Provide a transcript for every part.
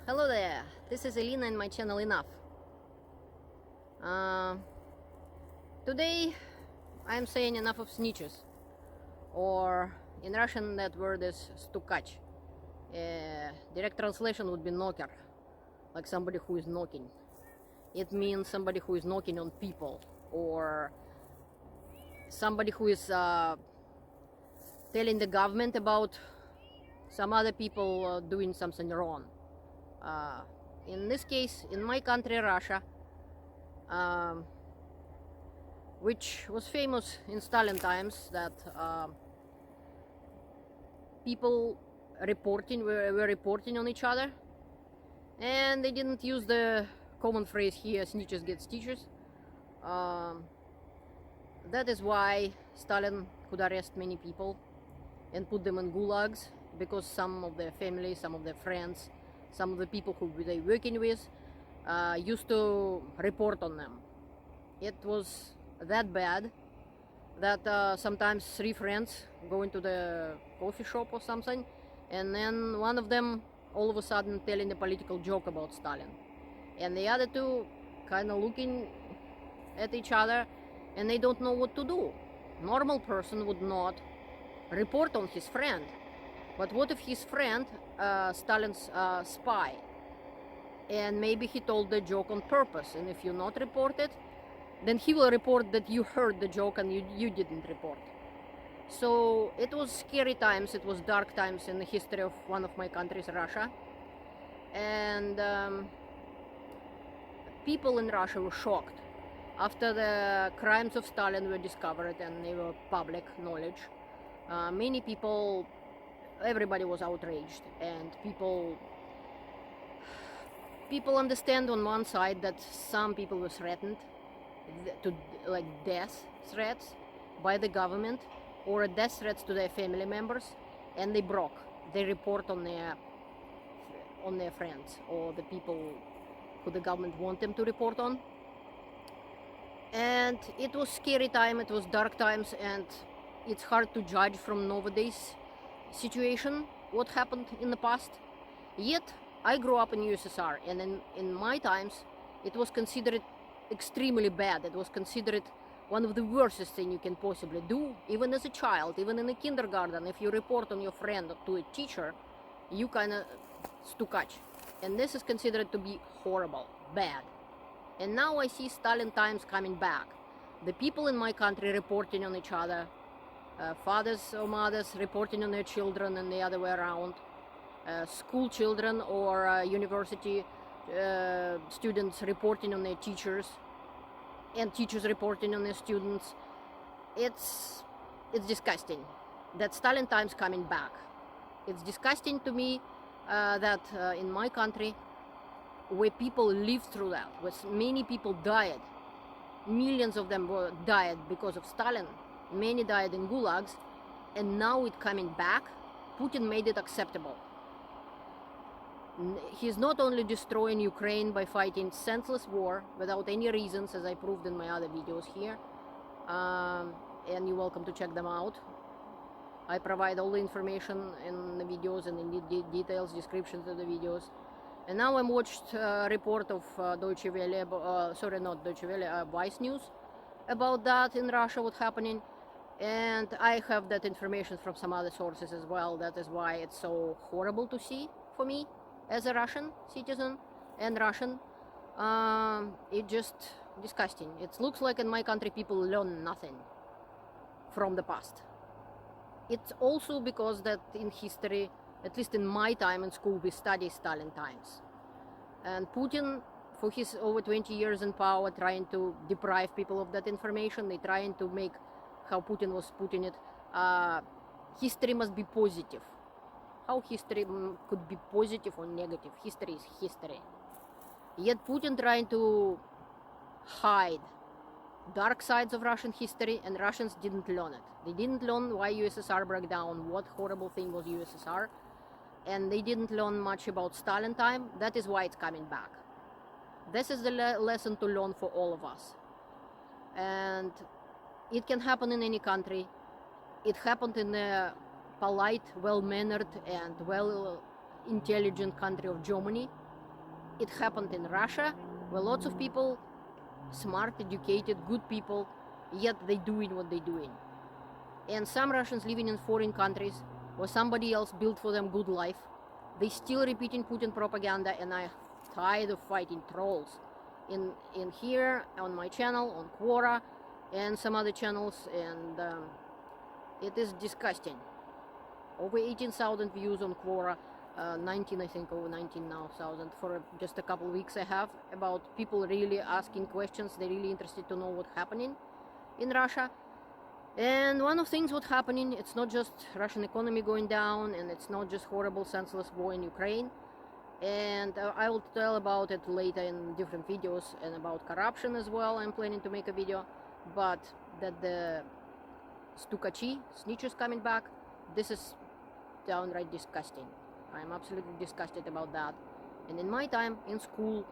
Hello there, this is Elena and my channel Enough. Today I'm saying enough of snitches, or in Russian that word is stukach. Direct translation would be knocker, like somebody who is knocking. It means somebody who is knocking on people, or somebody who is telling the government about some other people doing something wrong. In this case, in my country, Russia, which was famous in Stalin times, that people were reporting on each other, and they didn't use the common phrase here, snitches get stitches. That is why Stalin could arrest many people and put them in gulags, because some of their families, some of their friends, some of the people who they were working with used to report on them. It was that bad that sometimes three friends go into the coffee shop or something, and then one of them all of a sudden telling a political joke about Stalin, and the other two kind of looking at each other and they don't know what to do. Normal person would not report on his friend, but what if his friend, Stalin's spy, and maybe he told the joke on purpose, and if you not report it, then he will report that you heard the joke and you didn't report. So it was scary times, it was dark times in the history of one of my countries, Russia, and people in Russia were shocked after the crimes of Stalin were discovered and they were public knowledge. Many people, everybody was outraged, and people understand on one side that some people were threatened to, like, death threats by the government, or death threats to their family members, and they report on their friends or the people who the government want them to report on. And it was scary time, it was dark times, and it's hard to judge from nowadays situation what happened in the past. Yet I grew up in USSR, and in my times it was considered extremely bad. It was considered one of the worst things you can possibly do, even as a child, even in a kindergarten. If you report on your friend to a teacher, you kind of stukach, and this is considered to be horrible, bad. And now I see Stalin times coming back. The people in my country reporting on each other, fathers or mothers reporting on their children and the other way around, school children or university students reporting on their teachers, and teachers reporting on their students. It's disgusting that Stalin times coming back. It's disgusting to me that in my country, where people lived through that, where many people died, millions of them died because of Stalin, many died in gulags, and now it's coming back. Putin made it acceptable. He's not only destroying Ukraine by fighting senseless war without any reasons, as I proved in my other videos here, and you're welcome to check them out. I provide all the information in the videos and in the details, descriptions of the videos. And now I watched a report of Deutsche Welle, sorry, not Deutsche Welle, Vice News, about that in Russia, what's happening. And I have that information from some other sources as well. That is why it's so horrible to see for me as a Russian citizen and Russian. It's just disgusting. It looks like in my country people learn nothing from the past. It's also because that in history, at least in my time in school, we study Stalin times. And Putin, for his over 20 years in power, trying to deprive people of that information. They're trying to make, how Putin was putting it, history must be positive. How history could be positive or negative? History is history. Yet Putin trying to hide dark sides of Russian history, and Russians didn't learn it. They didn't learn why USSR broke down, what horrible thing was USSR, and they didn't learn much about Stalin time. That is why it's coming back. This is the lesson to learn for all of us. And it can happen in any country. It happened in a polite, well-mannered and well-intelligent country of Germany it happened in Russia, where lots of people, smart, educated, good people, yet they doing what they doing. And some Russians living in foreign countries, where somebody else built for them good life, they still repeating Putin propaganda, and I'm tired of fighting trolls. In here, on my channel, on Quora, and some other channels, and it is disgusting. Over 18,000 views on Quora, 19, I think, over 19 now thousand for just a couple weeks I have, about people really asking questions. They're really interested to know what's happening in Russia. And one of things what's happening, it's not just Russian economy going down, and it's not just horrible senseless war in Ukraine. And I will tell about it later in different videos, and about corruption as well. I'm planning to make a video, but that the stukachi, snitches coming back, this is downright disgusting. I'm absolutely disgusted about that. And in my time, in school,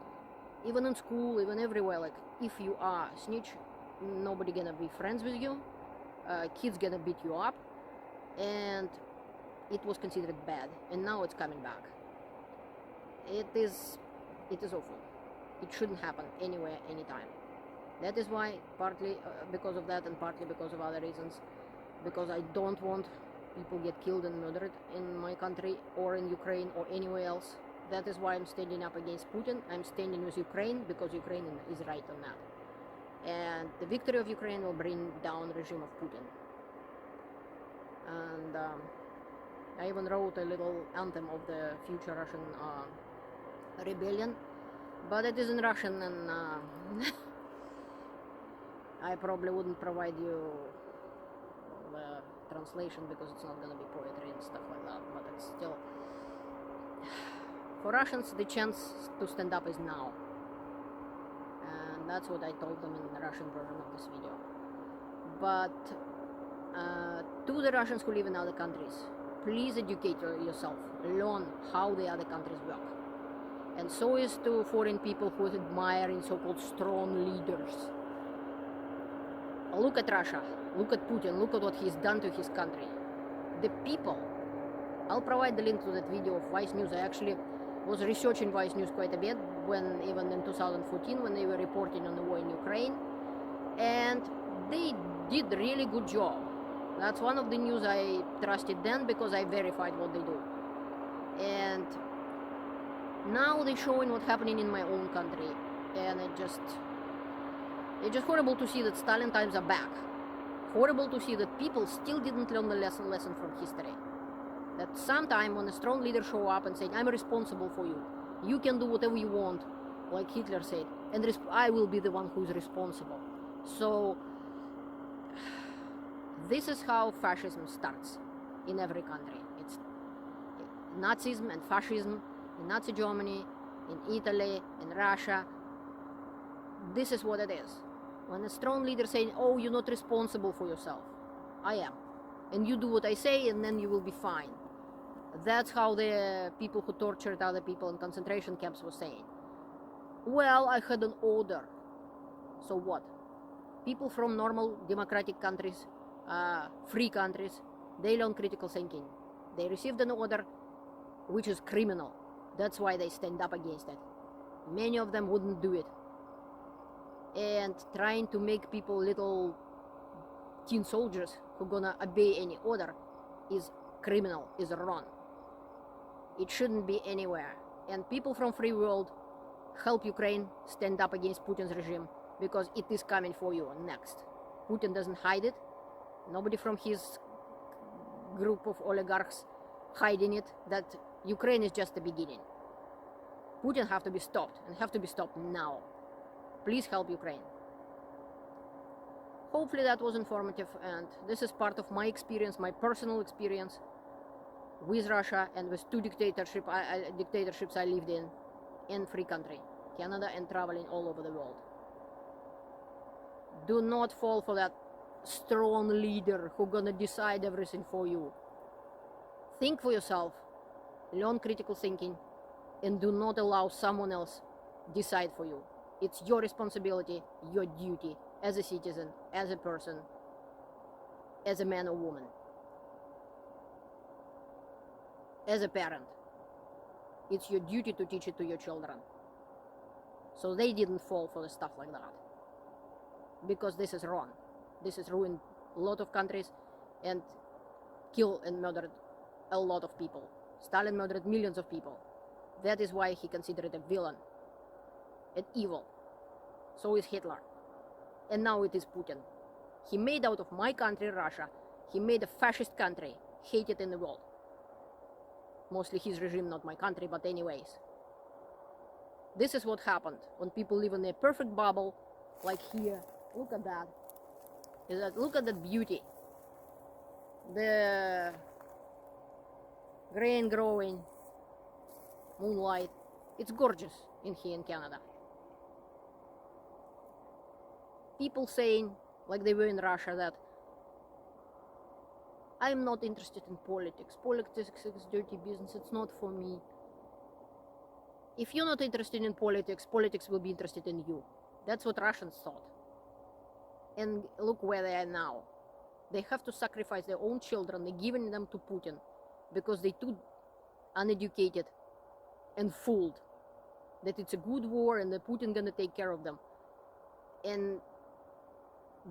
even everywhere, like, if you are a snitch, nobody gonna be friends with you, kids gonna beat you up, and it was considered bad, and now it's coming back. It is awful. It shouldn't happen anywhere, anytime. That is why, partly because of that, and partly because of other reasons, because I don't want people get killed and murdered in my country, or in Ukraine, or anywhere else. That is why I'm standing up against Putin. I'm standing with Ukraine, because Ukraine is right on that. And the victory of Ukraine will bring down the regime of Putin. And I even wrote a little anthem of the future Russian rebellion, but it is in Russian, and I probably wouldn't provide you the translation, because it's not gonna be poetry and stuff like that, but it's still, for Russians, the chance to stand up is now. And that's what I told them in the Russian version of this video. But to the Russians who live in other countries, please educate yourself, learn how the other countries work. And so is to foreign people who admire in so-called strong leaders. Look at Russia, look at Putin, look at what he's done to his country. The people, I'll provide the link to that video of Vice News. I actually was researching Vice News quite a bit, when even in 2014, when they were reporting on the war in Ukraine, and they did a really good job. That's one of the news I trusted then, because I verified what they do. And now they're showing what's happening in my own country, and it's just horrible to see that Stalin times are back. Horrible to see that people still didn't learn the lesson from history. That sometime when a strong leader show up and say, I'm responsible for you, you can do whatever you want, like Hitler said, and I will be the one who's responsible. So this is how fascism starts in every country. It's Nazism and fascism in Nazi Germany, in Italy, in Russia. This is what it is. When a strong leader saying, oh, you're not responsible for yourself. I am. And you do what I say, and then you will be fine. That's how the people who tortured other people in concentration camps were saying. Well, I had an order. So what? People from normal democratic countries, free countries, they learn critical thinking. They received an order which is criminal. That's why they stand up against it. Many of them wouldn't do it. And trying to make people little teen soldiers who gonna obey any order is criminal, is wrong. It shouldn't be anywhere. And people from free world, help Ukraine stand up against Putin's regime, because it is coming for you next. Putin doesn't hide it. Nobody from his group of oligarchs hiding it, that Ukraine is just the beginning. Putin have to be stopped, and have to be stopped now. Please help Ukraine. Hopefully that was informative, and this is part of my experience, my personal experience with Russia and with two dictatorships I lived in free country, Canada, and traveling all over the world. Do not fall for that strong leader who gonna decide everything for you. Think for yourself, learn critical thinking, and do not allow someone else decide for you. It's your responsibility, your duty as a citizen, as a person, as a man or woman, as a parent. It's your duty to teach it to your children. So they didn't fall for the stuff like that. Because this is wrong. This has ruined a lot of countries and killed and murdered a lot of people. Stalin murdered millions of people. That is why he considered a villain and evil. So is Hitler. And now it is Putin. He made out of my country, Russia, he made a fascist country, hated in the world. Mostly his regime, not my country, but anyways. This is what happened when people live in a perfect bubble, like here. Look at that. Look at that beauty. The grain growing, moonlight. It's gorgeous in here in Canada. People saying, like they were in Russia, that I'm not interested in politics. Politics is dirty business. It's not for me. If you're not interested in politics, politics will be interested in you. That's what Russians thought. And look where they are now. They have to sacrifice their own children. They're giving them to Putin because they're too uneducated and fooled that it's a good war and that Putin gonna take care of them. And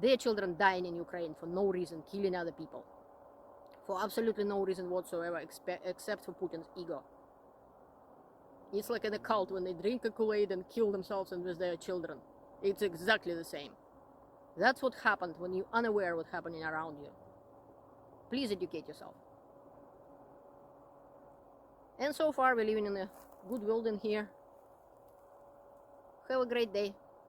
their children dying in Ukraine for no reason, killing other people. For absolutely no reason whatsoever, except for Putin's ego. It's like in a cult when they drink a Kool-Aid and kill themselves and with their children. It's exactly the same. That's what happened when you're unaware of what's happening around you. Please educate yourself. And so far we're living in a good world in here. Have a great day.